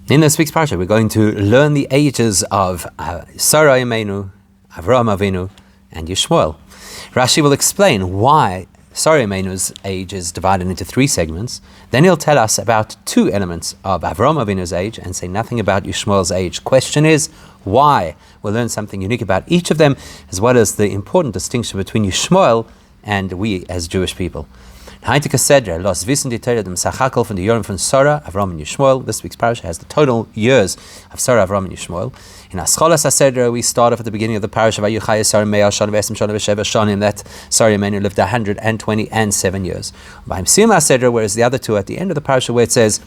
In this week's parasha, we're going to learn the ages of Sarah Imenu, Avraham Avinu, and Yishmael. Rashi will explain why Sarah Imenu's age is divided into three segments. Then he'll tell us about two elements of Avraham Avinu's age and say nothing about Yishmael's age. Question is, why? We'll learn something unique about each of them, as well as the important distinction between Yishmael and we as Jewish people. This week's parasha has the total years of Sarah, Avraham, and Yishmael. In Ascholas HaSeder, we start off at the beginning of the parasha, that Sarah Imenu lived 127 years. Whereas the other two at the end of the parasha, where it says,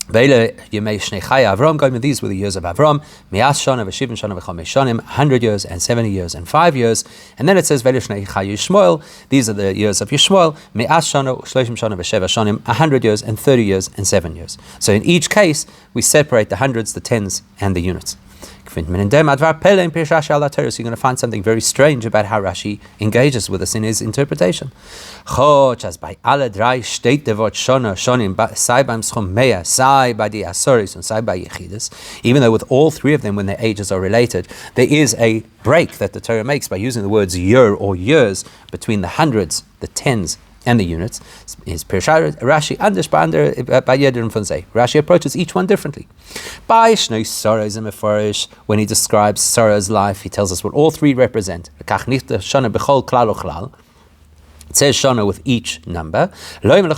these were the years of Avram, 100 years and 70 years and 5 years. And then it says, these are the years of Yishmael, 100 years and 30 years and 7 years. So in each case, we separate the hundreds, the tens, and the units. So you're going to find something very strange about how Rashi engages with us in his interpretation. Even though with all three of them, when their ages are related, there is a break that the Torah makes by using the words year or years between the hundreds, the tens, and the units. Rashi approaches each one differently. When he describes Sarah's life, he tells us what all three represent. It says Shana with each number, in order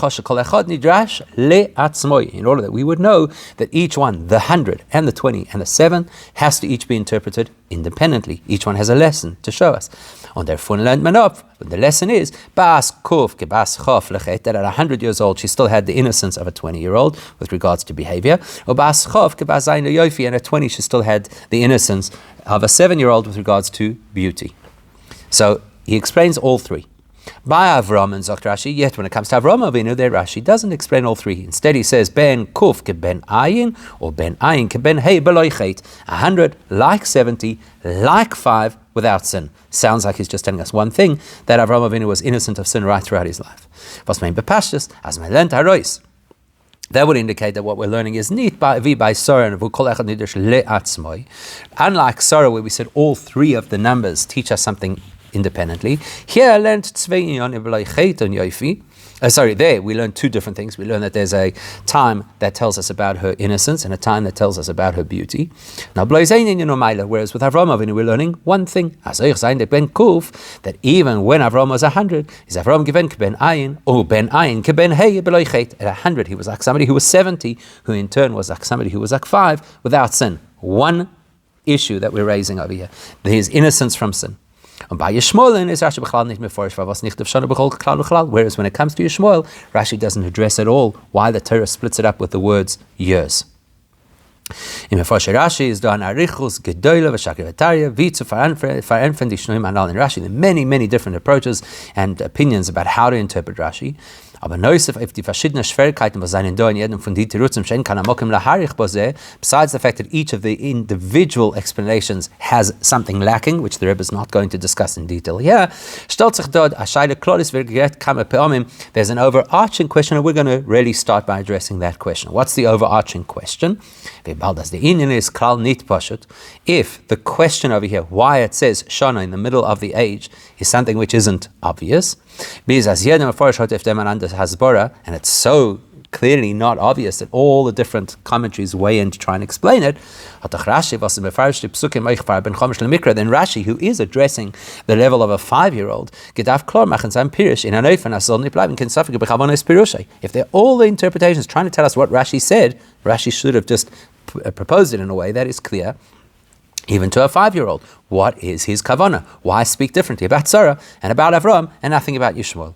that we would know that each one, the 100 and the 20 and the 7, has to each be interpreted independently. Each one has a lesson to show us. But the lesson is, that at 100 years old, she still had the innocence of a 20-year-old with regards to behavior. And at 20, she still had the innocence of a 7-year-old with regards to beauty. So he explains all three. By Avram and Zok Rashi, yet when it comes to Avraham Avinu, there Rashi doesn't explain all three. Instead, he says ben kuf ke ben ayin, or ben ayin ke ben hey beloy chet. 100 like 70, like 5 without sin. Sounds like he's just telling us one thing, that Avraham Avinu was innocent of sin right throughout his life. That would indicate that what we're learning is nit by Sarah and unlike Sarah, where we said all three of the numbers teach us something independently. Here I learned there we learned two different things. We learned that there's a time that tells us about her innocence and a time that tells us about her beauty. Now, whereas with Avraham Avinu, we're learning one thing, that even when Avraham was 100, is Avraham given ben ayin, or ben ayin ben hey beloy chet. At 100, he was like somebody who was 70, who in turn was like somebody who was like 5 without sin. One issue that we're raising over here, his innocence from sin. And by Yishmael is Rashi b'chlal nicht meforish v'avos nicht of shana b'chol klal v'chlal. Whereas when it comes to Yishmael, Rashi doesn't address at all why the Torah splits it up with the words years. In Meforish Rashi is done arichus gedola v'shakirataria v'itzu farenfen dishnoim anal. In Rashi, there are many different approaches and opinions about how to interpret Rashi. Besides the fact that each of the individual explanations has something lacking, which the Rebbe is not going to discuss in detail here, there's an overarching question, and we're going to really start by addressing that question. What's the overarching question? If the question over here, why it says Shana in the middle of the age, is something which isn't obvious, and it's so clearly not obvious that all the different commentaries weigh in to try and explain it, then Rashi, who is addressing the level of a 5-year-old, if they're all the interpretations trying to tell us what Rashi said, Rashi should have just proposed it in a way that is clear, even to a 5-year-old. What is his kavanah? Why speak differently about Sarah and about Avram and nothing about Yishmael?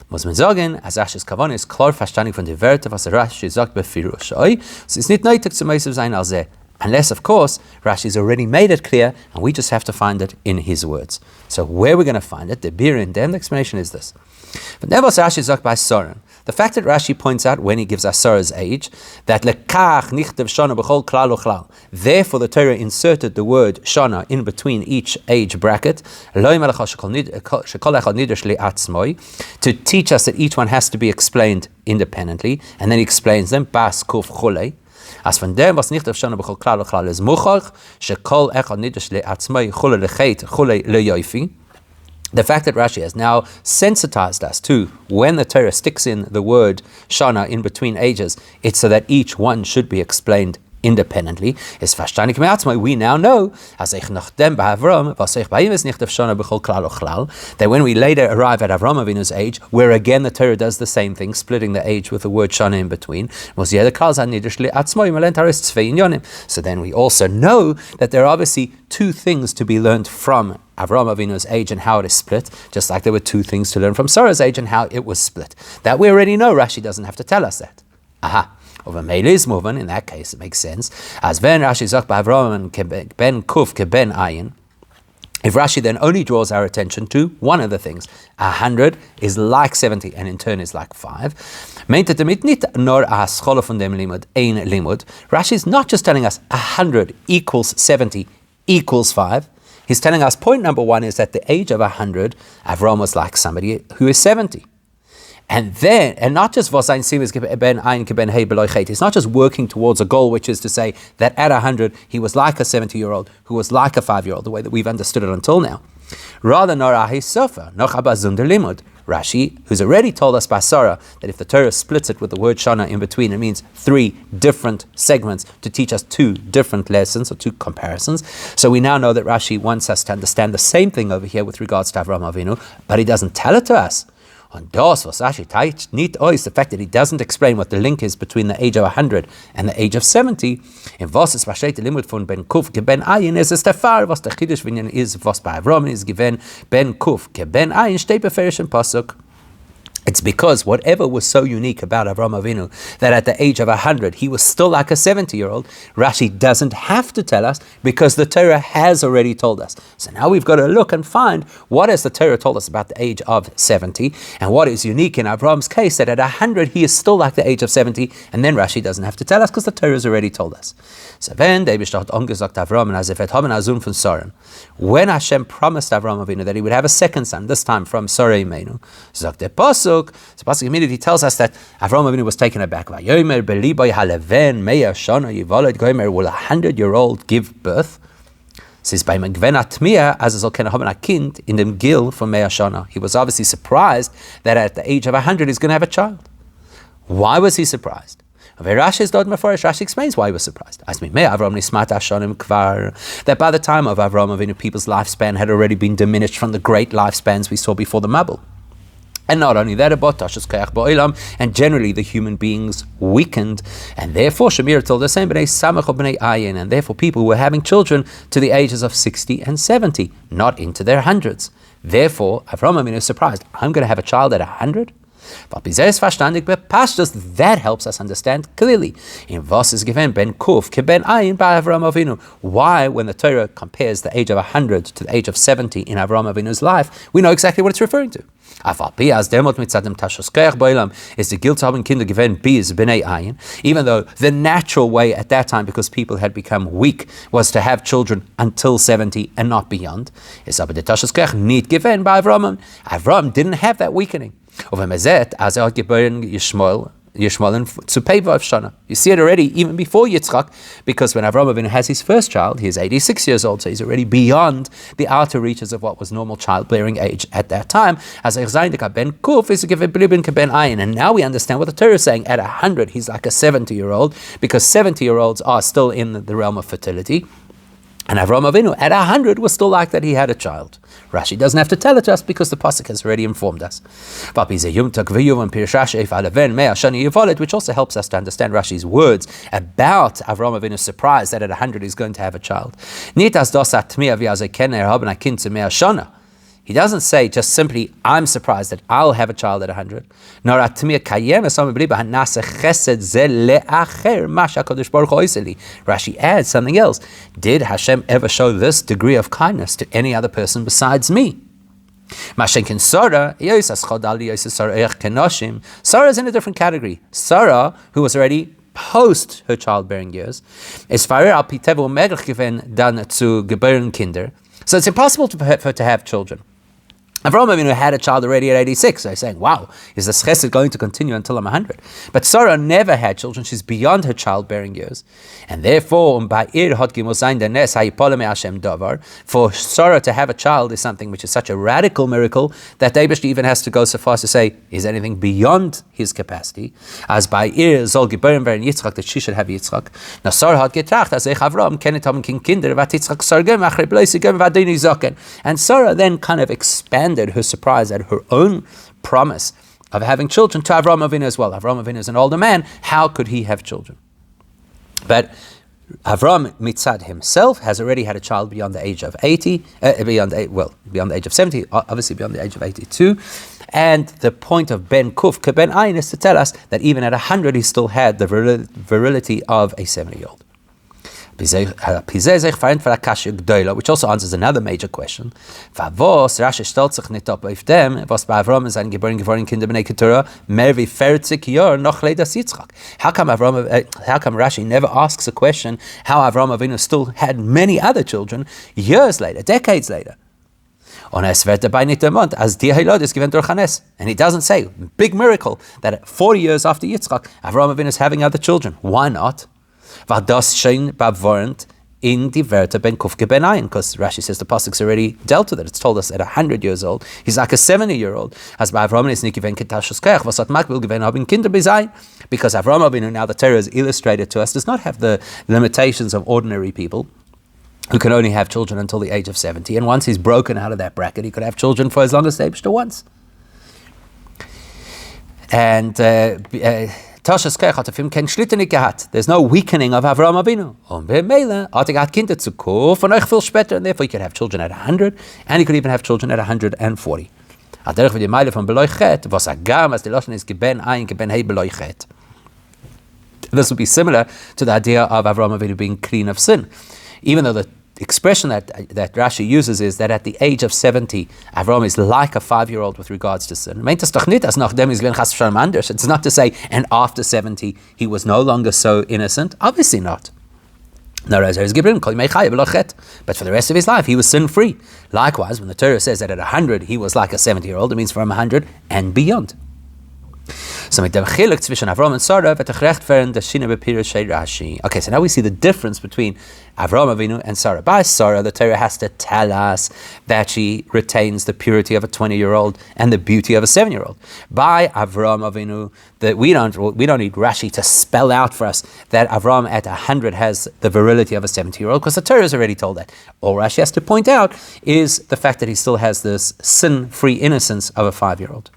Muss man sagen, als Rashi's kavanah ist klar verstanden von der Werte, was Rashi sagt befirushai. Es ist nicht nötig zu meisem sein als unless, of course, Rashi's already made it clear, and we just have to find it in his words. So where we're going to find it, the bir in them, the explanation is this. But never Rashi sagt by Sarah. The fact that Rashi points out when he gives us Sarah's age, that lekach nichtev shana b'chol klal uchlal. Therefore, the Torah inserted the word shana in between each age bracket, to teach us that each one has to be explained independently, and then he explains them, bas kuf chulei. As von dem, was nicht auf Shana b'chol klal uchlal is muchach, shekol echad nidish le'atzmai chule lechet chule le'yoifi. The fact that Rashi has now sensitized us to when the Torah sticks in the word Shana in between ages, it's so that each one should be explained independently. We now know that when we later arrive at Avraham Avinu's age, where again the Torah does the same thing, splitting the age with the word Shana in between. So then we also know that there are obviously two things to be learned from Avraham Avinu's age and how it is split, just like there were two things to learn from Sarah's age and how it was split. That we already know. Rashi doesn't have to tell us that. Aha. Over Meilis movement, in that case, it makes sense. As when Rashi zok Avraham ben kuf ben ayin, if Rashi then only draws our attention to one of the things, 100 is like 70 and in turn is like 5. Rashi is not just telling us 100 equals 70 equals 5. He's telling us point number one is that the age of 100, Avraham was like somebody who is 70. And not just Vosain Simas Ben Ein Ben Hey Beloy Chet. It's not just working towards a goal, which is to say that at 100 he was like a 70-year-old who was like a 5-year-old, the way that we've understood it until now. Rather, Norahi Sofa, Nochaba Zunder Limud. Rashi, who's already told us by Sarah that if the Torah splits it with the word Shana in between, it means 3 different segments to teach us 2 different lessons or 2 comparisons. So we now know that Rashi wants us to understand the same thing over here with regards to Avraham Avinu, but he doesn't tell it to us. On das was Rashi neat is the fact that he doesn't explain what the link is between the age of 100 and the age of 70. In was es versteht the limit von Ben Kuf Ben Ayin is der Fall, was der Chiddush Vinyan is, was bei Avraham is given Ben Kuf Ben Ayin steht beferish in Pasuk. It's because whatever was so unique about Avraham Avinu, that at the age of 100, he was still like a 70-year-old, Rashi doesn't have to tell us because the Torah has already told us. So now we've got to look and find what has the Torah told us about the age of 70, and what is unique in Avraham's case, that at 100, he is still like the age of 70, and then Rashi doesn't have to tell us because the Torah has already told us. So then, when Hashem promised Avraham Avinu that he would have a second son, this time from Sarah Imenu, sagt der Pasuk, so Pasuk immediately tells us that Avraham Avinu was taken aback. Will 100-year-old give birth? Says by Megven Atmiya, as es kann haben a Kind in dem Gil for 100 Shana. He was obviously surprised that at the age of 100 he's going to have a child. Why was he surprised? Rashi explains why he was surprised. That by the time of Avraham Avinu, people's lifespan had already been diminished from the great lifespans we saw before the Mabul. And not only that, and generally the human beings weakened, and therefore Shemir told the same, and therefore people were having children to the ages of 60 and 70, not into their hundreds. Therefore, Avraham Avinu is surprised. I'm going to have a child at 100? That helps us understand clearly. In was is given ben kuf ben ayin by Avraham Avinu. Why, when the Torah compares the age of 100 to the age of 70 in Avraham Avinu's life, we know exactly what it's referring to. Is the guilt haben Kinder given bis b'nei ayin, even though the natural way at that time, because people had become weak, was to have children until 70 and not beyond. Is aber der Tashos nicht given by Avraham. Avraham didn't have that weakening. As geboren Yishmael zu Peiva Shana. You see it already even before Yitzchak, because when Avraham Avinu has his first child, he is 86 years old, so he's already beyond the outer reaches of what was normal childbearing age at that time. As ben Kuf is given ben ayin, and now we understand what the Torah is saying. At 100, he's like a 70-year-old, because 70-year-olds are still in the realm of fertility. And Avraham Avinu at 100 was still like that he had a child. Rashi doesn't have to tell it to us because the pasuk has already informed us. Which also helps us to understand Rashi's words about Avraham Avinu's surprise that at 100 he's going to have a child. He doesn't say just simply, I'm surprised that I'll have a child at 100. Rashi adds something else. Did Hashem ever show this degree of kindness to any other person besides me? Sarah is in a different category. Sarah, who was already post her childbearing years, is given dann zu gebären Kinder. So it's impossible for her to have children. Avraham Avinu had a child already at 86. So he's saying, wow, is this chesed going to continue until I'm 100? But Sarah never had children. She's beyond her childbearing years. And therefore, for Sarah to have a child is something which is such a radical miracle that David even has to go so far as to say, is anything beyond his capacity? As by soll geboren werden Yitzchak, that she should have Yitzchak. Now Sarah had getracht, as Avraham kennet haben Kinder, wat Yitzchak sargem, achre bleise gem, wat dini zoken. And Sarah then kind of expanded her surprise at her own promise of having children to Avraham Avinu as well. Avraham Avinu is an older man. How could he have children? But Avraham Mitzad himself has already had a child beyond the age of 80, beyond the age of 70, obviously beyond the age of 82. And the point of Ben Kuf ke Ben Ayin is to tell us that even at 100 he still had the virility of a 70-year-old. Which also answers another major question. How come Rashi never asks a question how Avraham Avinu still had many other children years later, decades later? And he doesn't say, big miracle, that 40 years after Yitzchak, Avraham Avinu is having other children. Why not? Because Rashi says the pasuk's already dealt with it. It's told us at 100 years old, he's like a 70-year-old. As by Avraham is because Avraham Avinu, now the Torah is illustrated to us, does not have the limitations of ordinary people who can only have children until the age of 70. And once he's broken out of that bracket, he could have children for as long as they wish to once. And there's no weakening of Avraham Avinu. And therefore he could have children at 100, and he could even have children at 140. This would be similar to the idea of Avraham Avinu being clean of sin. Even though the expression that Rashi uses is that at the age of 70, Avraham is like a 5-year-old with regards to sin. It's not to say, and after 70, he was no longer so innocent. Obviously not. But for the rest of his life, he was sin-free. Likewise, when the Torah says that at 100, he was like a 70-year-old, it means from 100 and beyond. So mit dem Chelek zwischen Avraham and Sarah wird gerecht werden der Shine bepirush Rashi. Okay, so now we see the difference between Avraham Avinu and Sarah. By Sarah, the Torah has to tell us that she retains the purity of a 20-year-old and the beauty of a 7-year-old. By Avraham Avinu, that we don't need Rashi to spell out for us that Avraham at 100 has the virility of a 70-year-old, because the Torah has already told that. All Rashi has to point out is the fact that he still has this sin-free innocence of a 5-year-old.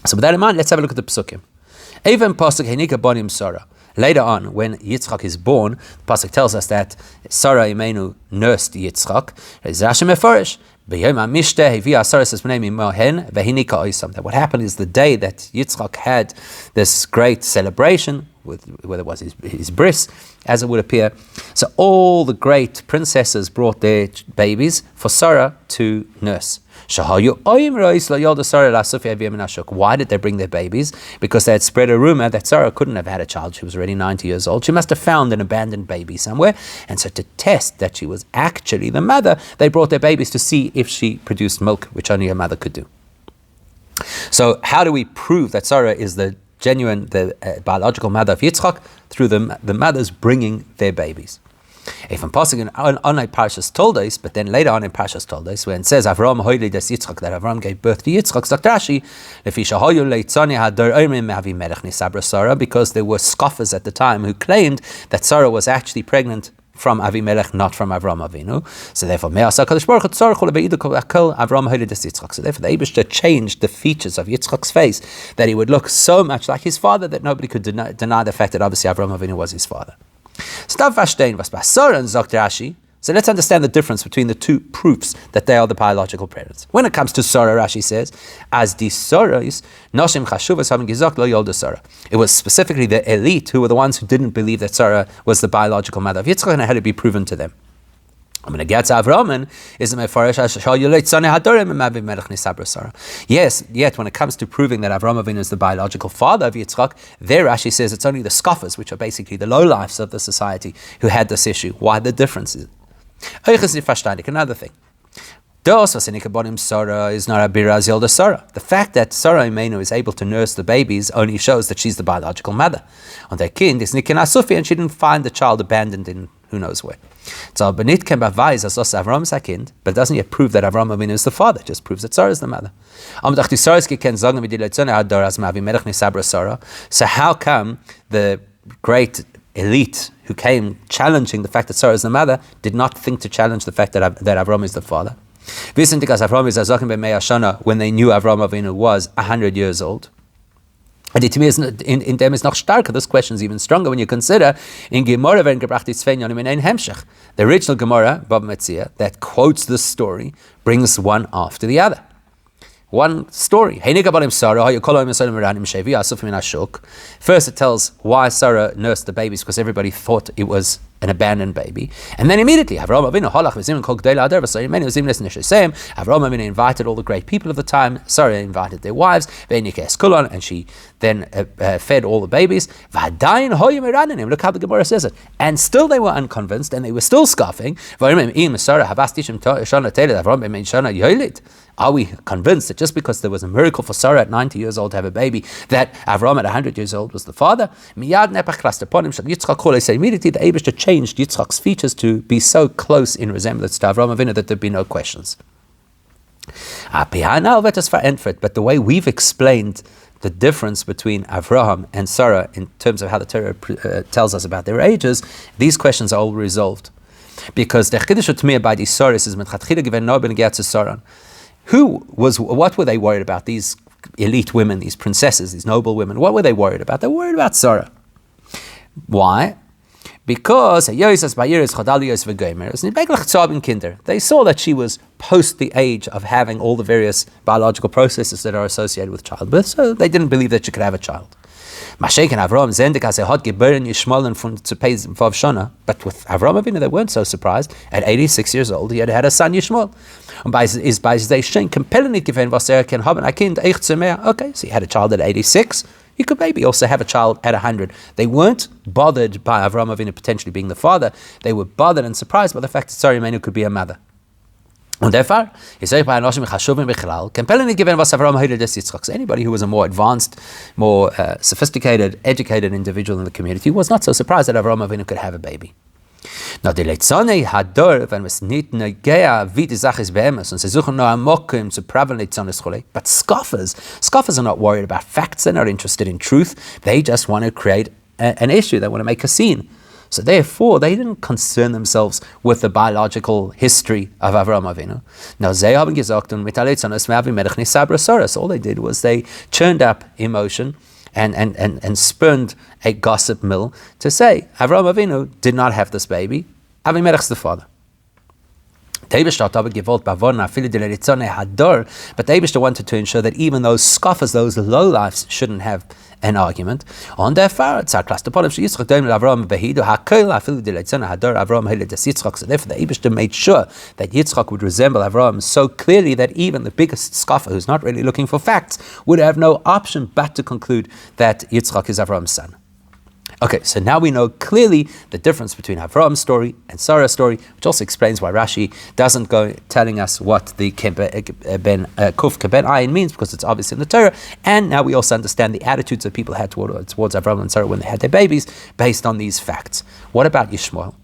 So with that in mind, let's have a look at the Pesukim. Even Pasuk Henika Bonim Sarah. Later on, when Yitzchak is born, the Pasuk tells us that Sarah Imenu nursed Yitzchak. That what happened is the day that Yitzchak had this great celebration, whether it was his bris, as it would appear. So all the great princesses brought their babies for Sarah to nurse. Why did they bring their babies? Because they had spread a rumor that Sarah couldn't have had a child. She was already 90 years old. She must have found an abandoned baby somewhere. And so to test that she was actually the mother, they brought their babies to see if she produced milk, which only her mother could do. So how do we prove that Sarah is the biological mother of Yitzchak? Through the mothers bringing their babies. If I'm passing on Parshas Toldos, but then later on in Parshas Toldos, when it says Avraham hoili des Yitzchak, that Avraham gave birth to Yitzchak, sagt Rashi, because there were scoffers at the time who claimed that Sarah was actually pregnant from Avimelech, not from Avraham Avinu. So therefore, so therefore the Eibishter changed the features of Yitzchak's face, that he would look so much like his father that nobody could deny the fact that obviously Avraham Avinu was his father. So let's understand the difference between the two proofs that they are the biological parents. When it comes to Sarah, Rashi says, as the Sarahs, Noshim Chashuvas having Gizak lo Yolda Sarah. It was specifically the elite who were the ones who didn't believe that Sarah was the biological mother of Yitzchak, and it had to be proven to them. Yes, yet when it comes to proving that Avraham Avinu is the biological father of Yitzchak, there Rashi says it's only the scoffers, which are basically the lowlifes of the society, who had this issue. Why the differences? Another thing. Dos was in Sarah is not a biraz yolda Sarah. The fact that Sarah Imenu is able to nurse the babies only shows that she's the biological mother. On their kind is Nikin Asufi, and she didn't find the child abandoned in who knows where. So Benit can bavais as Avram is a kind, but it doesn't yet prove that Avraham Avinu is the father. It just proves that Sarah is the mother. So how come the great elite who came challenging the fact that Sarah is the mother did not think to challenge the fact that Avraham is the father? When they knew Avraham Avinu was 100 years old. And in them is noch starker. This question is even stronger when you consider in Gemara when gebracht is Sven Yonim in ein Hemshech. The original Gemara, Bab Metzia, that quotes this story, brings one after the other. One story. First, it tells why Sarah nursed the babies, because everybody thought it was an abandoned baby. And then immediately, Avraham Avinu invited all the great people of the time. Sarah invited their wives, and she then fed all the babies. Look how the Gemara says it. And still they were unconvinced, and they were still scoffing. Are we convinced that just because there was a miracle for Sarah at 90 years old to have a baby, that Avraham at 100 years old was the father? Immediately the Eibishter changed Yitzchak's features to be so close in resemblance to Avraham Avinu that there'd be no questions. But the way we've explained the difference between Avraham and Sarah in terms of how the Torah tells us about their ages, these questions are all resolved. Because the Chiddush Utmiyah by the Soros is Metchatchila given no ben Gertz Saran. What were they worried about? These elite women, these princesses, these noble women, what were they worried about? They were worried about Sarah. Why? Because they saw that she was post the age of having all the various biological processes that are associated with childbirth, so they didn't believe that she could have a child. But with Avraham Avinu, they weren't so surprised. At 86 years old, he had a son, Yishmael. Okay, so he had a child at 86. He could maybe also have a child at 100. They weren't bothered by Avraham Avinu potentially being the father. They were bothered and surprised by the fact that Sarah Imenu could be a mother. And therefore, anybody who was a more advanced, more sophisticated, educated individual in the community was not so surprised that Avraham Avinu could have a baby. Now, the Leitzone Hador, wenn es nicht negea, wie die Sache ist beemes, und sie suchen nur Amokim zu praven Leitzone Chelek. But scoffers are not worried about facts. They're not interested in truth. They just want to create an issue. They want to make a scene. So therefore, they didn't concern themselves with the biological history of Avraham Avinu. Now, sie haben gesagt, und mit Leitzone Smavi Melech Nisabra Soros. All they did was they churned up emotion and spurned a gossip mill to say Avraham Avinu did not have this baby. Avimelech's the father. But the Eibishter wanted to ensure that even those scoffers, those lowlifes, shouldn't have an argument. On their far, so therefore the Eibishter made sure that Yitzchak would resemble Avraham so clearly that even the biggest scoffer, who's not really looking for facts, would have no option but to conclude that Yitzchak is Avraham's son. Okay, so now we know clearly the difference between Avraham's story and Sarah's story, which also explains why Rashi doesn't go telling us what the Kuf Keben Ayin means, because it's obvious in the Torah. And now we also understand the attitudes that people had towards Avraham and Sarah when they had their babies, based on these facts. What about Yishmael?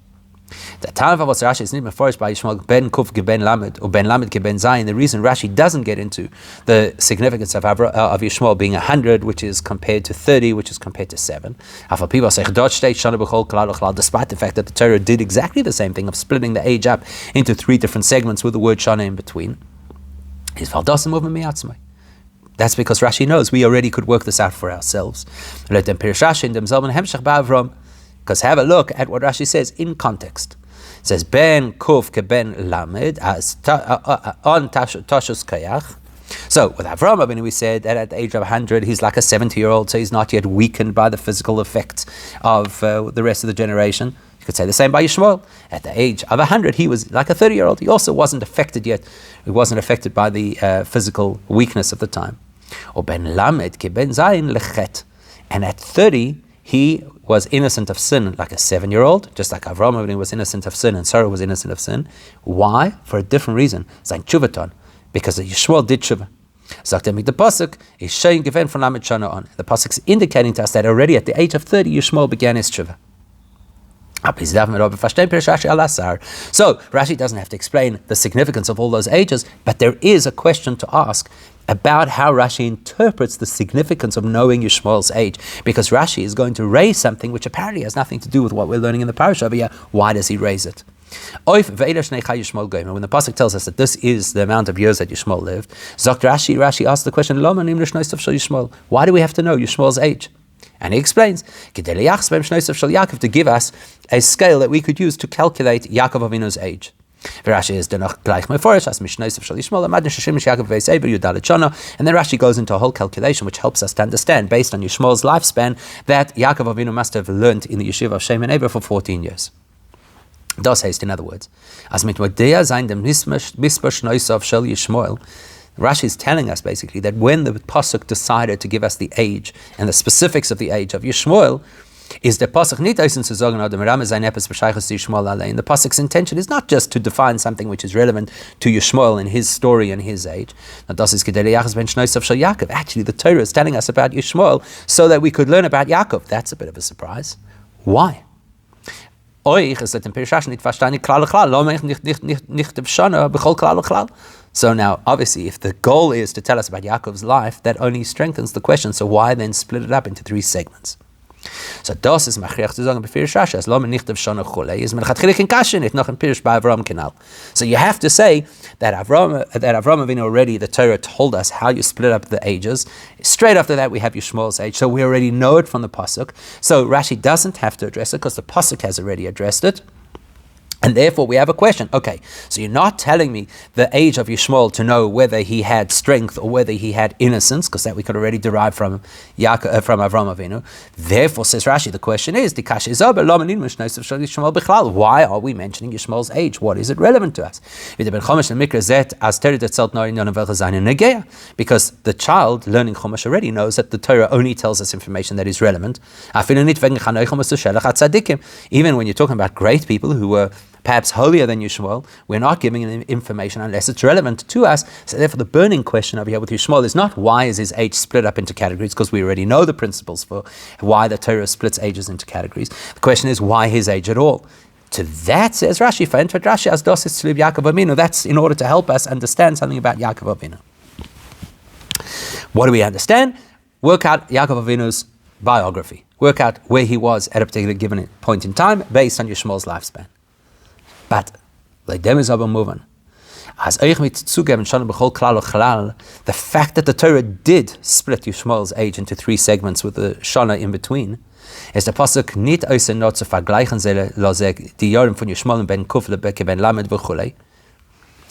The time of Rashi is not meforish by Yishmael ben Kuf Keben Lamed or ben Lamed Keben Zayin. The reason Rashi doesn't get into the significance of Yishmael being 100, which is compared to 30, which is compared to 7. Despite the fact that the Torah did exactly the same thing of splitting the age up into 3 different segments with the word Shana in between. That's because Rashi knows we already could work this out for ourselves. Because have a look at what Rashi says in context. It says, Ben Kuf Keben Lamed as on Tashus Kayach. So with Avraham Avinu, we said that at the age of 100, he's like a 70-year-old, so he's not yet weakened by the physical effects of the rest of the generation. You could say the same by Yishmael. At the age of 100, he was like a 30-year-old. He also wasn't affected yet. He wasn't affected by the physical weakness of the time. Or Ben Lamed Keben Zayin Lechet. And at 30, he was innocent of sin like a 7-year-old, just like Avraham Avinu was innocent of sin and Sarah was innocent of sin. Why? For a different reason. Sein Tshuvaton, because Yishmael did Tshuva. Sagt mit the pasuk is showing given from Lamed Shana on. The pasuk is indicating to us that already at the age of 30, Yishmael began his Tshuva. So Rashi doesn't have to explain the significance of all those ages, but there is a question to ask about how Rashi interprets the significance of knowing Yishmael's age, because Rashi is going to raise something which apparently has nothing to do with what we're learning in the parasha over here. Why does he raise it? When the pasuk tells us that this is the amount of years that Yishmael lived, Rashi asks the question, why do we have to know Yishmael's age? And he explains, to give us a scale that we could use to calculate Yaakov Avinu's age. Rashi is gleich meforish as Mishnayos shel Yishmael amad neshashim Yaakov v'Esav Yudalet Shana, and then Rashi goes into a whole calculation which helps us to understand, based on Yishmael's lifespan, that Yaakov Avinu must have learned in the yeshiva of Shem and Eber for 14 years. Das heißt, in other words, as mit modea sein dem Mishnayos shel Yishmael, Rashi is telling us basically that when the pasuk decided to give us the age and the specifics of the age of Yishmael, is the pasuk nit eisen zu sagen, oder Merame sein epis b'shaychus to Yishmael allein. The pasuk's intention is not just to define something which is relevant to Yishmael and his story and his age. Das ist kedei leyachas ben shnosav shel Yaakov. Actually, the Torah is telling us about Yishmael so that we could learn about Yaakov. That's a bit of a surprise. Why? So now, obviously, if the goal is to tell us about Yaakov's life, that only strengthens the question. So why then split it up into 3 segments? So das ist machriach zu sagen, befir Shasha, as lom nicht of Shana Chulei, is man chatchilik in Kashin, it noch in Pirish by Avraham Canal. So you have to say that Avraham Avinu already, the Torah told us how you split up the ages. Straight after that, we have Yishmael's age, so we already know it from the pasuk. So Rashi doesn't have to address it because the pasuk has already addressed it. And therefore we have a question. Okay, so you're not telling me the age of Yishmael to know whether he had strength or whether he had innocence, because that we could already derive from Avraham Avinu. Therefore, says Rashi, the question is, why are we mentioning Yishmael's age? What is it relevant to us? Because the child learning Chumash already knows that the Torah only tells us information that is relevant. Even when you're talking about great people who were perhaps holier than Yishmael, we're not giving them information unless it's relevant to us. So therefore the burning question over here with Yishmael is not why is his age split up into categories, because we already know the principles for why the Torah splits ages into categories. The question is why his age at all. To that, says Rashi, that's in order to help us understand something about Yaakov Avinu. What do we understand? Work out Yaakov Avinu's biography. Work out where he was at a particular given point in time based on Yishmael's lifespan. But the fact that the Torah did split Yishmael's age into 3 segments with the Shana in between is the pasuk nit oise not zu vergleichen die Jahren von Yishmael ben Kufle beke ben Lamed v'chulei.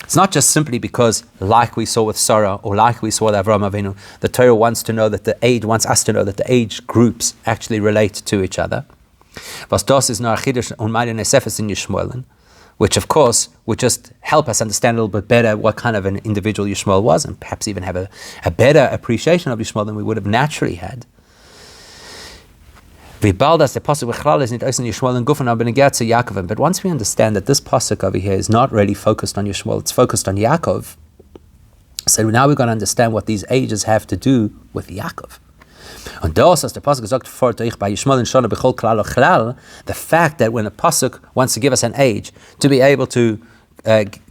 It's not just simply because, like we saw with Sarah or like we saw with Avraham Avinu, the Torah wants us to know that the age groups actually relate to each other. Was das ist nur achidish und meine nesefes in Yishmael, which of course would just help us understand a little bit better what kind of an individual Yishmael was, and perhaps even have a better appreciation of Yishmael than we would have naturally had. But once we understand that this pasuk over here is not really focused on Yishmael, it's focused on Yaakov, so now we're going to understand what these ages have to do with Yaakov. And das, as the pasuk gesagt vor euch bei Yishmael and Shana bechol klal ochlal, the fact that when a pasuk wants to give us an age, to be able to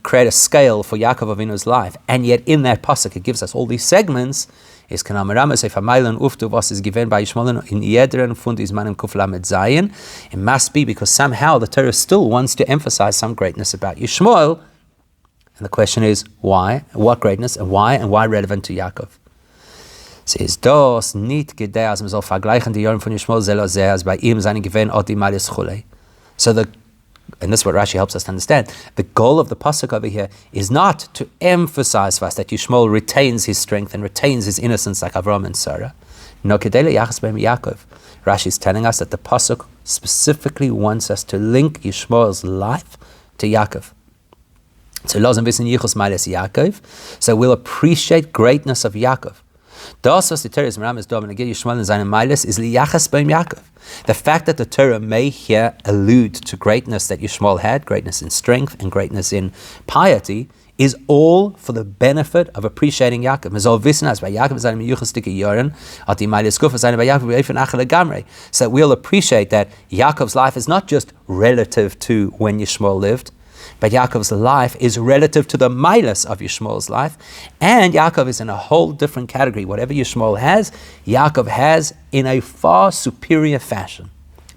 create a scale for Yaakov Avinu's life, and yet in that pasuk it gives us all these segments, is kanamerame se famailen uftu was is given by Yishmael in yedren fund is manim kuflamet zayin. It must be because somehow the Torah still wants to emphasize some greatness about Yishmael, and the question is why, what greatness, and why relevant to Yaakov. Says das nit gedei as man soll vergleichen die Jahren von Yishmael zelo zeh as bei ihm seine gewen ot imalis chulei. So and this is what Rashi helps us to understand. The goal of the pasuk over here is not to emphasize for us that Yishmael retains his strength and retains his innocence like Avraham and Sarah. No kedei leyachas beim Yaakov. Rashi is telling us that the pasuk specifically wants us to link Yishmael's life to Yaakov. So we'll appreciate greatness of Yaakov. Das, was the Torah is Meramis Dom and Yishmael and Zayin Mailis, is liyachas beim Yaakov. The fact that the Torah may here allude to greatness that Yishmael had, greatness in strength and greatness in piety, is all for the benefit of appreciating Yaakov. So that we'll appreciate that Yaakov's life is not just relative to when Yishmael lived, but Yaakov's life is relative to the milas of Yishmael's life, and Yaakov is in a whole different category. Whatever Yishmael has, Yaakov has in a far superior fashion.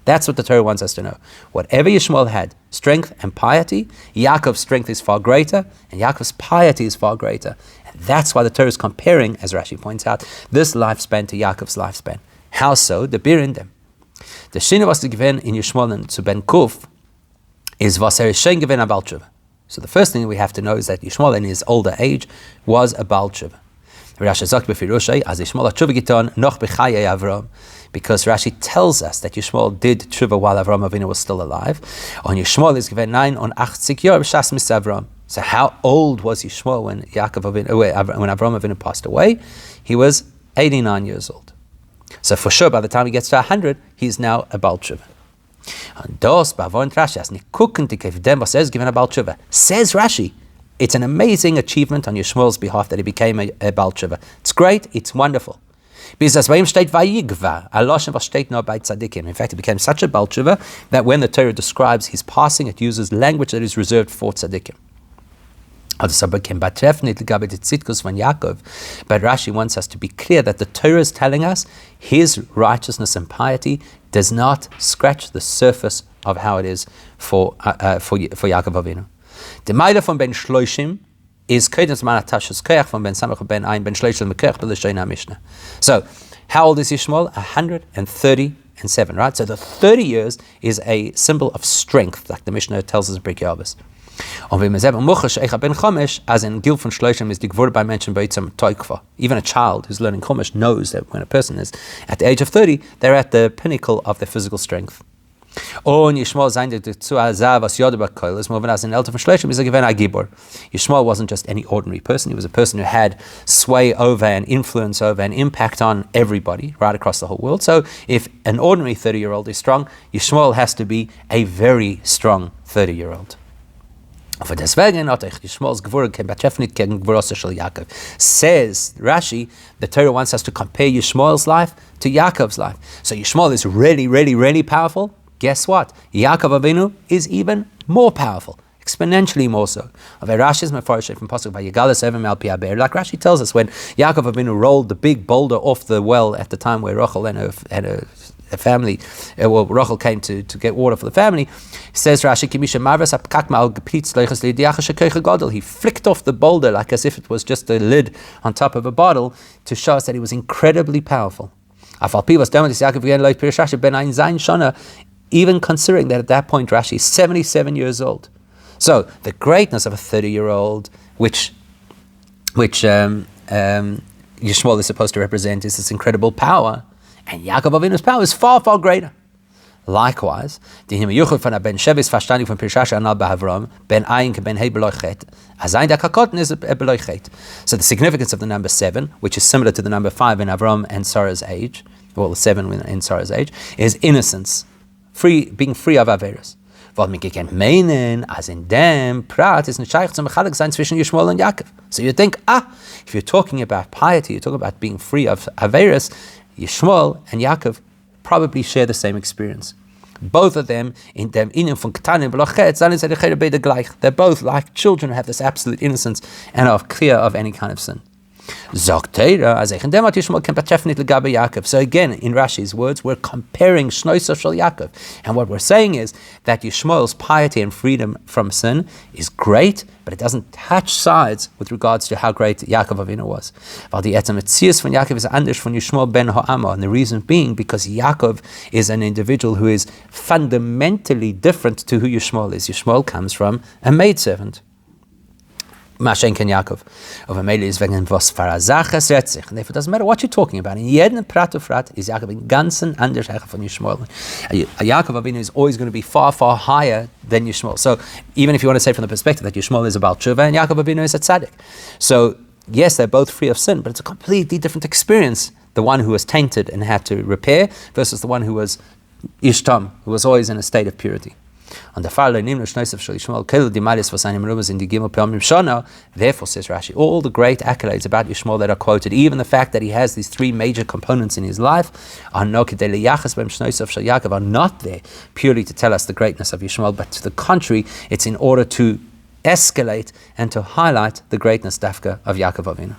That's what the Torah wants us to know. Whatever Yishmael had, strength and piety, Yaakov's strength is far greater, and Yaakov's piety is far greater. And that's why the Torah is comparing, as Rashi points out, this lifespan to Yaakov's lifespan. How so? The bir in them. The Shina was given in Yishmael and to Ben Kuf is Vaser Shen given a Baal Tshuva. So the first thing we have to know is that Yishmael in his older age was a Baal Tshuva. Rashi sagt befirushay as Yishmael tshuva giton noch b'chayei Avraham, because Rashi tells us that Yishmael did tshuva while Avraham Avinu was still alive. On Yishmael is given 9 on 80 yor b'shas mis Avraham. So how old was Yishmael when when Avraham Avinu passed away? He was 89 years old. So for sure, by the time he gets to 100, he's now a Baal Tshuva. And dos bavon Rashi as nikuken tikef dem was says given a Baal Tshuva. Says Rashi, it's an amazing achievement on Yishmael's behalf that he became a Baal Tshuva. It's great, it's wonderful. In fact, it became such a Baal Tshuva that when the Torah describes his passing, it uses language that is reserved for tzaddikim. But Rashi wants us to be clear that the Torah is telling us his righteousness and piety does not scratch the surface of how it is for Yaakov Avinu. The Meile von Ben Shloishim is Kedem Zman HaTashus Koyach von Ben Samach Ben Ein Ben Shloishim Mekoyach B'Lashon HaMishnah. So, how old is Yishmael? 137, right? So the 30 years is a symbol of strength, like the Mishnah tells us in Pirkei Avos. As in Gil von Shloishim is the Gvur by mentioned by Toikva. Even a child who's learning Chumash knows that when a person is at the age of 30, they're at the pinnacle of their physical strength. Yishmael wasn't just any ordinary person. He was a person who had sway over and influence over and impact on everybody right across the whole world. So if an ordinary 30-year-old is strong, Yishmael has to be a very strong 30-year-old. Says Rashi, the Torah wants us to compare Yishmael's life to Yaakov's life. So Yishmael is really, really, really powerful. Guess what? Yaakov Avinu is even more powerful, exponentially more so. Like Rashi tells us, when Yaakov Avinu rolled the big boulder off the well at the time where Rachel and her family, Rachel came to get water for the family, says Rashi, he flicked off the boulder like as if it was just a lid on top of a bottle to show us that he was incredibly powerful. Even considering that at that point Rashi is 77 years old. So the greatness of a 30-year-old, which Yishmael is supposed to represent, is this incredible power, and Yaakov Avinu's power is far, far greater. Likewise, so the significance of the number 7, which is similar to the number 5 in Avraham and Sarah's age, well, the 7 in Sarah's age, is innocence. Being free of Averis. So you think, if you're talking about piety, you're talking about being free of Averis, Yishmael and Yaakov probably share the same experience. Both of them, they're both like children who have this absolute innocence and are clear of any kind of sin. So again, in Rashi's words, we're comparing Shnoisa Shel Yaakov. And what we're saying is that Yishmael's piety and freedom from sin is great, but it doesn't touch sides with regards to how great Yaakov Avinu was. And the reason being because Yaakov is an individual who is fundamentally different to who Yishmael is. Yishmael comes from a maidservant. Mashen Ken Yaakov. And therefore it doesn't matter what you're talking about. In jeden Prat ufrat is Yaakov in ganzen anders von Yishmael. Yaakov Avinu is always going to be far, far higher than Yishmael. So even if you want to say from the perspective that Yishmael is a Baal Tshuva and Yaakov Avinu is a tzaddik. So yes, they're both free of sin, but it's a completely different experience. The one who was tainted and had to repair versus the one who was Ishtam, who was always in a state of purity. On the therefore says Rashi, all the great accolades about Yishmael that are quoted, even the fact that he has these three major components in his life, are not there purely to tell us the greatness of Yishmael, but to the contrary, it's in order to escalate and to highlight the greatness dafka of Yaakov Avinu.